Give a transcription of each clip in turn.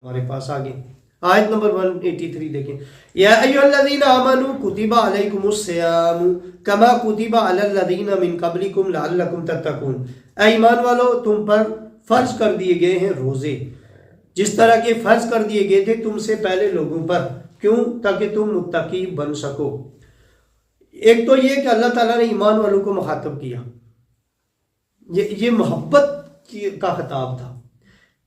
ہمارے پاس آگے آیت نمبر 183 دیکھیں، یا ایھا آمنوا کتب علیکم الصیام کما کتب علی الذین من قبلکم لعلکم تتقون، اے ایمان والو تم پر فرض کر دیے گئے ہیں روزے جس طرح کے فرض کر دیے گئے تھے تم سے پہلے لوگوں پر، کیوں؟ تاکہ تم متقی بن سکو۔ ایک تو یہ کہ اللہ تعالیٰ نے ایمان والوں کو مخاطب کیا، یہ محبت کا خطاب تھا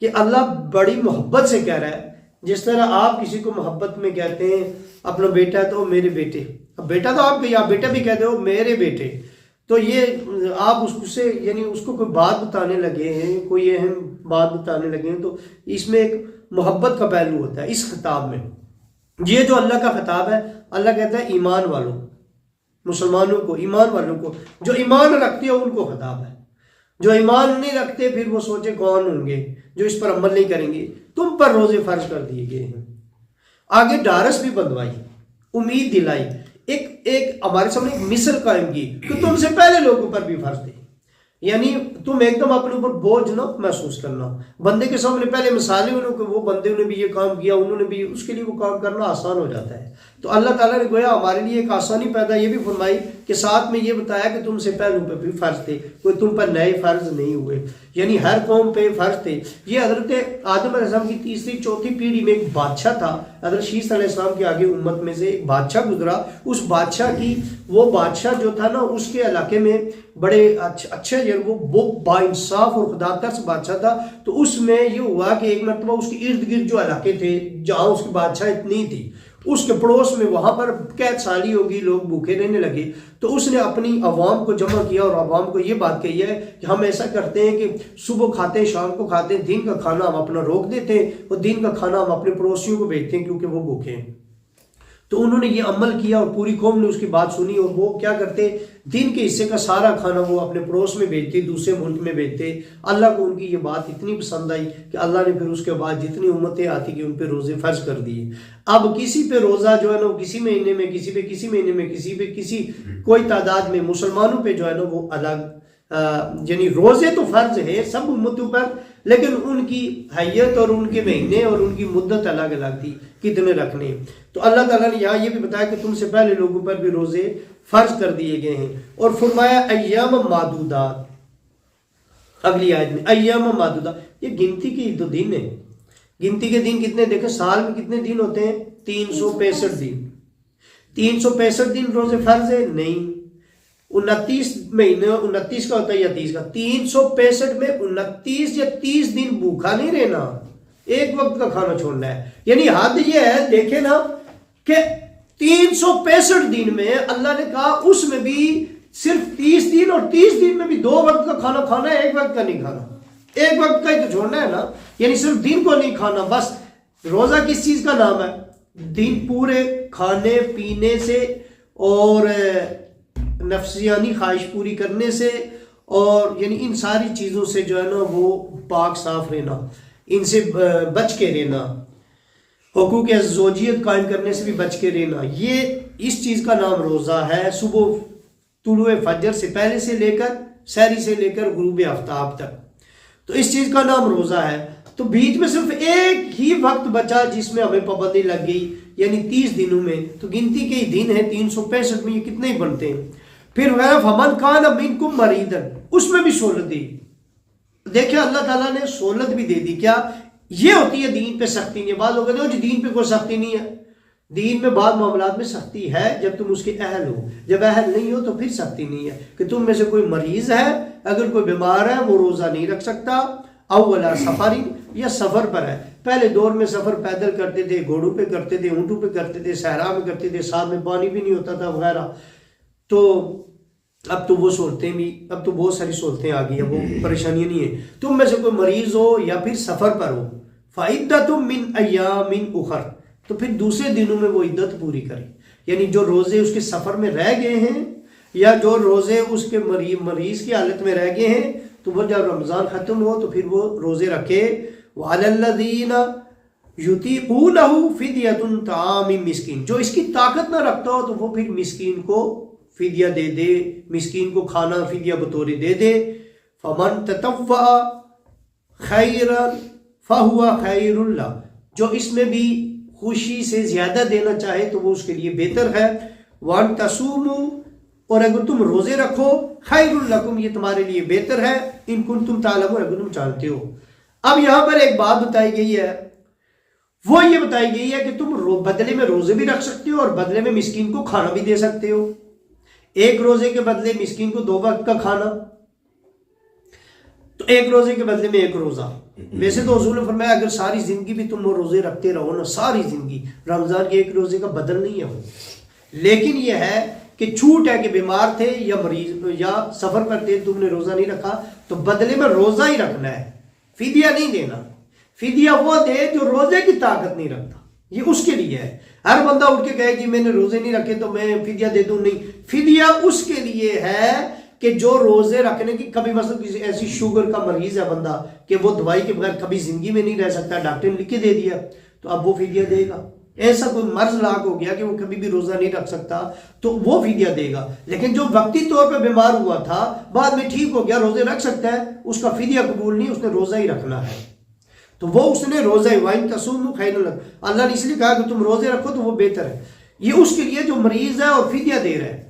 کہ اللہ بڑی محبت سے کہہ رہا ہے، جس طرح آپ کسی کو محبت میں کہتے ہیں اپنا بیٹا ہے تو میرے بیٹے، اب بیٹا تو آپ کہ آپ بیٹا بھی کہتے ہو میرے بیٹے، تو یہ آپ اس سے یعنی اس کو کوئی بات بتانے لگے ہیں، کوئی اہم بات بتانے لگے ہیں، تو اس میں ایک محبت کا پہلو ہوتا ہے اس خطاب میں۔ یہ جو اللہ کا خطاب ہے، اللہ کہتا ہے ایمان والوں، مسلمانوں کو، ایمان والوں کو، جو ایمان رکھتے ہو ان کو خطاب ہے۔ جو ایمان نہیں رکھتے پھر وہ سوچے کون ہوں گے جو اس پر عمل نہیں کریں گے۔ تم پر روزے فرض کر دیے گئے ہیں، آگے ڈارس بھی بندوائی، امید دلائی، ایک ہمارے سامنے ایک مثل قائم کی کہ تم سے پہلے لوگوں پر بھی فرض تھے، یعنی تم ایک دم اپنے اوپر بوجھ نہ محسوس کرنا۔ بندے کے سامنے پہلے مثالیں انہوں کہ وہ بندے نے بھی یہ کام کیا، انہوں نے بھی، اس کے لیے وہ کام کرنا آسان ہو جاتا ہے۔ تو اللہ تعالیٰ نے گویا ہمارے لیے ایک آسانی پیدا یہ بھی فرمائی کہ ساتھ میں یہ بتایا کہ تم سے پہلوں پہ بھی فرض تھے، کوئی تم پر نئے فرض نہیں ہوئے، یعنی ہر قوم پہ فرض تھے۔ یہ حضرت آدم علیہ السلام کی تیسری چوتھی پیڑھی میں ایک بادشاہ تھا، حضرت شیس علیہ السلام کے آگے امت میں سے ایک بادشاہ گزرا، اس بادشاہ کی، وہ بادشاہ جو تھا نا اس کے علاقے میں بڑے اچھے وہ با انصاف اور خدا ترس بادشاہ تھا۔ تو اس میں یہ ہوا کہ ایک مرتبہ اس کے ارد گرد جو علاقے تھے جہاں اس کی بادشاہ اتنی تھی، اس کے پڑوس میں وہاں پر قحط سالی ہوگی، لوگ بھوکے رہنے لگے، تو اس نے اپنی عوام کو جمع کیا اور عوام کو یہ بات کہی ہے کہ ہم ایسا کرتے ہیں کہ صبح کھاتے ہیں، شام کو کھاتے ہیں، دن کا کھانا ہم اپنا روک دیتے ہیں اور دن کا کھانا ہم اپنے پڑوسیوں کو بھیجتے ہیں کیونکہ وہ بھوکے ہیں۔ تو انہوں نے یہ عمل کیا اور پوری قوم نے اس کی بات سنی، اور وہ کیا کرتے، دن کے حصے کا سارا کھانا وہ اپنے پڑوس میں بھیجتے، دوسرے ملک میں بھیجتے۔ اللہ کو ان کی یہ بات اتنی پسند آئی کہ اللہ نے پھر اس کے بعد جتنی امتیں آتی کہ ان پہ روزے فرض کر دیے۔ اب کسی پہ روزہ جو ہے نا کسی مہینے میں، کسی پہ کسی مہینے میں، کسی پہ کسی کوئی تعداد میں، مسلمانوں پہ جو ہے نا وہ الگ، یعنی روزے تو فرض ہے سب امتوں پر، لیکن ان کی حیت اور ان کے مہینے اور ان کی مدت الگ الگ تھی کتنے رکھنے۔ تو اللہ تعالیٰ نے یہاں یہ بھی بتایا کہ تم سے پہلے لوگوں پر بھی روزے فرض کر دیے گئے ہیں، اور فرمایا ایام معدودات، اگلی آیت میں ایام معدودات، یہ گنتی کی تو دن ہے۔ گنتی کے دن کتنے دیکھیں، سال میں کتنے دن ہوتے ہیں؟ 365 دن۔ 365 دن روزے فرض ہے؟ نہیں۔ 29 مہینے 29 کا ہوتا ہے یا 30 کا، 365 میں 29 یا 30 دن بھوکا نہیں رہنا، ایک وقت کا کھانا چھوڑنا ہے۔ یعنی حد یہ ہے، دیکھیں نا کہ 365 دن میں اللہ نے کہا اس میں بھی صرف 30 دن، اور 30 دن میں بھی 2 وقت کا کھانا کھانا ہے، ایک وقت کا نہیں کھانا، ایک وقت کا ہی تو چھوڑنا ہے نا، یعنی صرف دن کو نہیں کھانا بس۔ روزہ کس چیز کا نام ہے؟ دن پورے کھانے پینے سے اور نفسیانی خواہش پوری کرنے سے، اور یعنی ان ساری چیزوں سے جو ہے نا وہ پاک صاف رہنا، ان سے بچ کے رہنا، حقوق زوجیت قائم کرنے سے بھی بچ کے رہنا، یہ اس چیز کا نام روزہ ہے۔ صبح طلوع فجر سے پہلے سے لے کر سحری سے لے کر غروب آفتاب تک، تو اس چیز کا نام روزہ ہے۔ تو بیچ میں صرف ایک ہی وقت بچا جس میں ہمیں پابندی لگ گئی، یعنی 30 دنوں میں، تو گنتی کے ہی دن ہیں 365 میں، یہ کتنے ہی بنتے ہیں۔ پھر فمن کان منکم مریضا، اس میں بھی سہولت دی۔ دیکھیں اللہ تعالیٰ نے سہولت بھی دے دی، کیا یہ ہوتی ہے دین پہ سختی نہیں ہے؟ بعض لوگ کہتے ہیں جی دین پہ کوئی سختی نہیں ہے، دین میں بعض معاملات میں سختی ہے جب تم اس کے اہل ہو، جب اہل نہیں ہو تو پھر سختی نہیں ہے۔ کہ تم میں سے کوئی مریض ہے، اگر کوئی بیمار ہے وہ روزہ نہیں رکھ سکتا، اولا سفر، یا سفر پر ہے۔ پہلے دور میں سفر پیدل کرتے تھے، گھوڑوں پہ کرتے تھے، اونٹوں پہ کرتے تھے، صحرا میں کرتے تھے، ساتھ میں پانی بھی نہیں ہوتا تھا وغیرہ۔ تو اب تو وہ صورتیں بھی، اب تو بہت ساری صورتیں آ گئی ہیں، وہ پریشانیاں نہیں ہیں۔ تم میں سے کوئی مریض ہو یا پھر سفر پر ہو، فَعِدَّةٌ مِّنْ أَيَّامٍ أُخَرَ، تو پھر دوسرے دنوں میں وہ عدت پوری کرے۔ یعنی جو روزے اس کے سفر میں رہ گئے ہیں، یا جو روزے اس کے مریض کی حالت میں رہ گئے ہیں، تو وہ جب رمضان ختم ہو تو پھر وہ روزے رکھے۔ وَعَلَى الَّذِينَ يُطِيقُونَهُ فِدْيَةٌ طَعَامُ مِسْكِينٍ، جو اس کی طاقت نہ رکھتا ہو تو وہ پھر مسکین کو فدیہ دے دے، مسکین کو کھانا فدیہ بطور دے دے۔ فَمَن تَطَوَّعَ خَيْرًا فَهُوَ خَيْرٌ لَهُ، جو اس میں بھی خوشی سے زیادہ دینا چاہے تو وہ اس کے لیے بہتر ہے. وان تصوموا، اور اگر تم روزے رکھو، خیر لکم، یہ تمہارے لیے بہتر ہے، ان کنتم تعلمون، اگر تم جانتے ہو. اب یہاں پر ایک بات بتائی گئی ہے، وہ یہ بتائی گئی ہے کہ تم بدلے میں روزے بھی رکھ سکتے ہو اور بدلے میں مسکین کو کھانا بھی دے سکتے ہو. ایک روزے کے بدلے مسکین کو 2 وقت کا کھانا، تو ایک روزے کے بدلے میں ایک روزہ. ویسے تو حضور نے فرمایا اگر ساری زندگی بھی تم روزے رکھتے رہو نا، ساری زندگی، رمضان کے ایک روزے کا بدل نہیں ہے وہ. لیکن یہ ہے کہ چھوٹ ہے کہ بیمار تھے یا مریض یا سفر پر تھے، تم نے روزہ نہیں رکھا تو بدلے میں روزہ ہی رکھنا ہے، فدیہ نہیں دینا. فدیہ وہ دے جو روزے کی طاقت نہیں رکھتا، یہ اس کے لیے ہے. ہر بندہ اٹھ کے کہے کہ میں نے روزے نہیں رکھے تو میں فدیہ دے دوں، نہیں. فدیہ اس کے لیے ہے کہ جو روزے رکھنے کی، کبھی مثلا کسی ایسی شوگر کا مریض ہے بندہ کہ وہ دوائی کے بغیر کبھی زندگی میں نہیں رہ سکتا، ڈاکٹر نے لکھ کے دے دیا تو اب وہ فدیہ دے گا. ایسا کوئی مرض لاحق ہو گیا کہ وہ کبھی بھی روزہ نہیں رکھ سکتا تو وہ فدیہ دے گا. لیکن جو وقتی طور پہ بیمار ہوا تھا بعد میں ٹھیک ہو گیا، روزے رکھ سکتا ہے، اس کا فدیہ قبول نہیں، اس نے روزہ ہی رکھنا ہے. تو وہ اس نے روزہ ہی، وَإِن تَصُومُوا خَيْرٌ لَكُمْ، اللہ نے اس لیے کہا کہ تم روزے رکھو تو وہ بہتر ہے. یہ اس کے لیے جو مریض ہے اور فدیہ دے رہا ہے،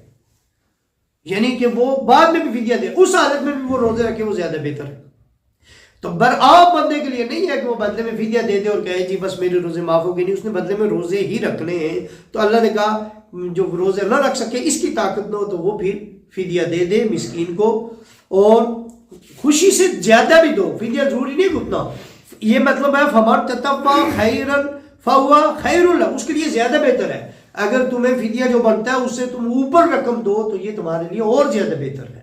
یعنی کہ وہ بعد میں بھی فدیہ دے، اس حالت میں بھی وہ روزے رکھے، وہ زیادہ بہتر ہے. تو برعام بندے کے لیے نہیں ہے کہ وہ بدلے میں فدیہ دے دے اور کہے جی بس میرے روزے معاف ہو گئے. نہیں، اس نے بدلے میں روزے ہی رکھنے ہیں. تو اللہ نے کہا جو روزے نہ رکھ سکے، اس کی طاقت نہ ہو، تو وہ پھر فدیہ دے دے مسکین کو، اور خوشی سے زیادہ بھی دو. فدیہ ضروری نہیں اتنا، یہ مطلب ہے فَمَن تَطَوَّعَ خَيْرًا فَهُوَ خَيْرٌ لَهُ، اس کے لیے زیادہ بہتر ہے. اگر تمہیں فدیہ جو بنتا ہے اس سے تم اوپر رقم دو تو یہ تمہارے لیے اور زیادہ بہتر ہے.